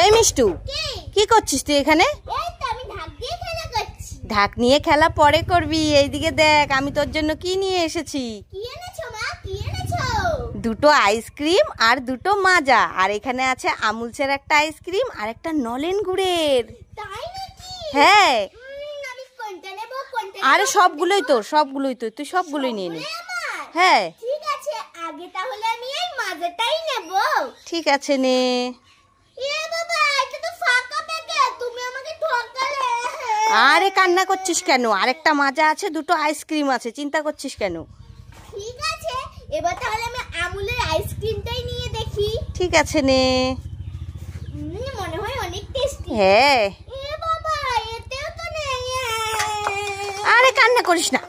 এই মিষ্টু, কি করছিস তুই এখানে? ঢাক নিয়ে খেলা পরে করবি, এইদিকে দেখ আমি তোর জন্য কি নিয়ে এসেছি। দুটো আইসক্রিম আর দুটো মাজা, আর এখানে আছে আমুলসের একটা আইসক্রিম আর একটা নলেন গুড়ের। হ্যাঁ, আরে সবগুলোই তোর, সবগুলোই তোর, তুই সবগুলোই নিয়ে নে। হ্যাঁ ঠিক আছে, আগে তাহলে আমি এই মাজাটাই নেব। ঠিক আছে নে। আরে কান্না করছিস কেন? আরেকটা মাজা আছে, দুটো আইসক্রিম আছে, চিন্তা করছিস কেন? ঠিক আছে, এবার তাহলে আমি আমুলের আইসক্রিমটাই নিয়ে দেখি। ঠিক আছে নে। মনে হয় অনেক টেস্টি। হ্যাঁ। এ বাবা, এতেও তো নেই। আরে কান্না করিস না,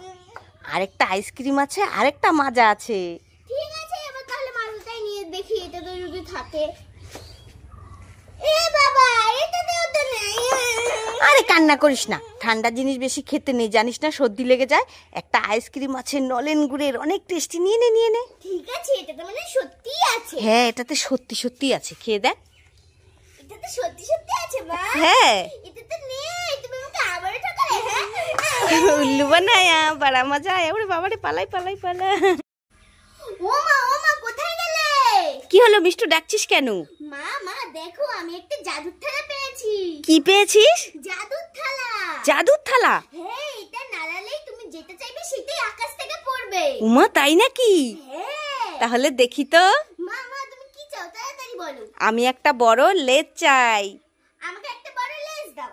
আরেকটা আইসক্রিম আছে, আরেকটা মাজা আছে। ঠিক আছে, এবার তাহলে মাজাটাই নিয়ে দেখি, এটা তো যদি থাকে। এ বাবা, এটাতেও তো নেই। আরে কান্না করিস না, ঠান্ডা জিনিস বেশি খেতে নেই, জানিস না সর্দি লেগে যায়। একটা আইসক্রিম আছে নলেন গুড়ের, অনেক টেস্টি, নিয়ে নে নিয়ে নে। ঠিক আছে, এটা তো মানে সত্যি আছে। হ্যাঁ, এটাতে সত্যি সত্যি আছে, খেয়ে দেখ। এটাতে সত্যি সত্যি আছে মা? হ্যাঁ। এটাতে নেই, তুমি আমাকে আবারও ঠকালে। হ্যাঁ, উল্লু বানায়া বড় মজা আয়া। ওরে বাবারে, পালাই পালাই পালা। ও মা কোথায় গেলে? কি হলো মিষ্টু, ডাকছিস কেন? মা দেখো, আমি একটা জাদুর থালা পেয়েছি। কি পেয়েছিস? জাদুর থালা। জাদুর থালা? হ্যাঁ, এটা নাড়ালেই তুমি যেটা চাইবে সেটাই আকাশ থেকে পড়বে। উমা, তাই নাকি? হ্যাঁ। তাহলে দেখি তো। মা তুমি কি চাও, তাড়াতাড়ি বলো। আমি একটা বড় লেজ চাই। আমাকে একটা বড় লেজ দাও।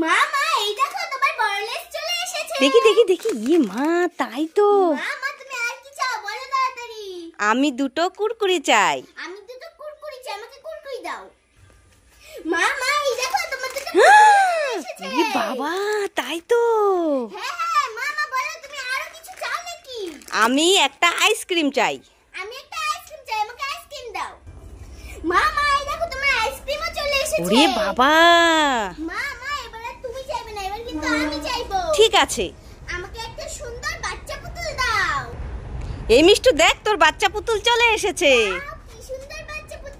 মা এই দেখো, তোমার বড় লেজ চলে এসেছে। দেখি দেখি দেখি। ইয়ে মা, তাই তো। মা তুমি আর কি চাও, বলো তাড়াতাড়ি। আমি দুটো কুরকুরি চাই। আমি দুটো কুরকুরি চাই, আমাকে কুরকুরি দাও। মা এই দেখো, তোমার দুটো কুরকুরি এসেছে। এ বাবা, তাই তো। হ্যাঁ মা বলো, তুমি আরো কিছু চাও নাকি? আমি একটা আইসক্রিম চাই। আমি একটা আইসক্রিম চাই, আমাকে আইসক্রিম দাও। মা এই দেখো, তোমার আইসক্রিমও চলে এসেছে। ওরে বাবা। মা এবার তুমি চাইবে না, এবার কিন্তু আমি চাইবো। ঠিক আছে। আমাকে একটা সুন্দর বাচ্চা পুতুল দাও। এই মিষ্টু দেখ, তোর বাচ্চা পুতুল চলে এসেছে। কি সুন্দর বাচ্চা পুতুল।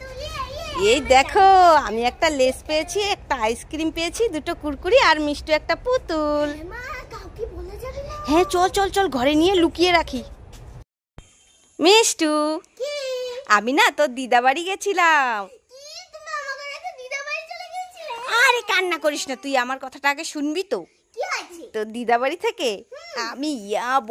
এই দেখো, আমি একটা লেস পেয়েছি, একটা আইসক্রিম পেয়েছি, দুটো কুরকুরি আর মিষ্টু একটা পুতুল। মা কাউকে বলা যাবে না। হ্যাঁ, চল চল চল, ঘরে নিয়ে লুকিয়ে রাখি। মিষ্টু, কি? আমি না তোর দিদা বাড়ি গেছিলাম। কি, তুমি আমাকে রেখে দিদা বাড়ি চলে গিয়েছিলে? আরে কান্না করিস না, তুই আমার কথাটা আগে শুনবি তো। কি হয়েছে? তোর দিদা বাড়ি থেকে আমি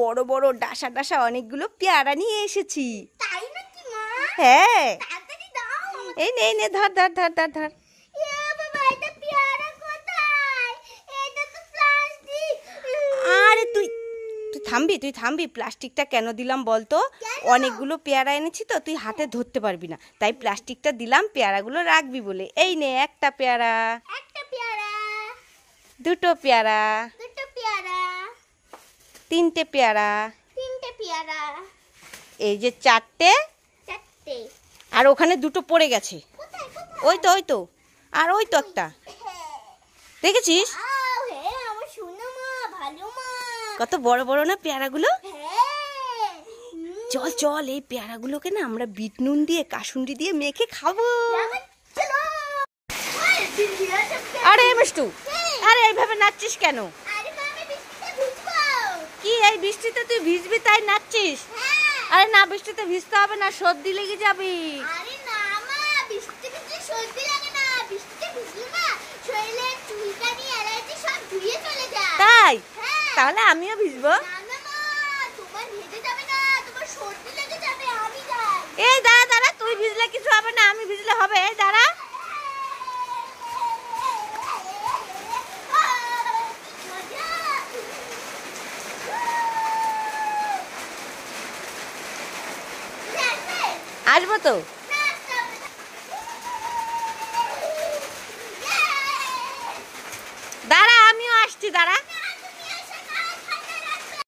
বড় বড় ডাসা ডাসা অনেকগুলো পেয়ারা নিয়ে এসেছি। তাই নাকি মা? হ্যাঁ। তাড়াতাড়ি দাও। এই নে, ধর ধর ধর ধর ধর। বাবা, এটা পেয়ারা কোথায়? এটা তো প্লাস্টিক। আরে তুই থামবি। প্লাস্টিকটা কেন দিলাম বলতো? অনেকগুলো পেয়ারা এনেছি তো, তুই হাতে ধরতে পারবি না, তাই প্লাস্টিকটা দিলাম পেয়ারাগুলো রাখবি বলে। এই নে, একটা পেয়ারা, একটা পেয়ারা, দুটো পেয়ারা, দুটো পেয়ারা, তিনটে পেয়ারা, তিনটে পেয়ারা, এই যে চারটে, চারটে। আর ওখানে দুটো পড়ে গেছে। কোথায়? ওই তো, আর ওই তো একটা, দেখেছিস? হ্যাঁ, আমার সোনা মা, ভালো মা। কত বড় বড় না পেয়ারাগুলো। হ্যাঁ। চল চল, এই পেয়ারাগুলোকে না আমরা বিট নুন দিয়ে, কাসুন্দি দিয়ে মেখে খাবো। চলো। আরে মিষ্টু, আরে এইভাবে নাচছিস কেন? আরে মা, আমি বৃষ্টিতে ভিজবো। কি, এই বৃষ্টিতে তুই ভিজবি তাই নাচছিস? হ্যাঁ। আরে না, বৃষ্টিতে ভিজতে হবে না, সর্দি লেগে যাবি। আরে না মা, বৃষ্টিতে ভিজলে সর্দি লাগে না। বৃষ্টিতে ভিজলে না শরীরে চুলকানি, অ্যালার্জি সব ধুয়ে চলে যায়। তাই? হ্যাঁ। তাহলে আমিও ভিজবো। না মা, তোমার ভিজে যাবে না, তোমার সর্দি লেগে যাবে। আমি যাই। এই দাঁড়া, তুই ভিজলে কিছু হবে না, আমি ভিজলে হবে। এই দাঁড়া। আসবো তো। দাঁড়া, আমিও আসছি, দাঁড়া।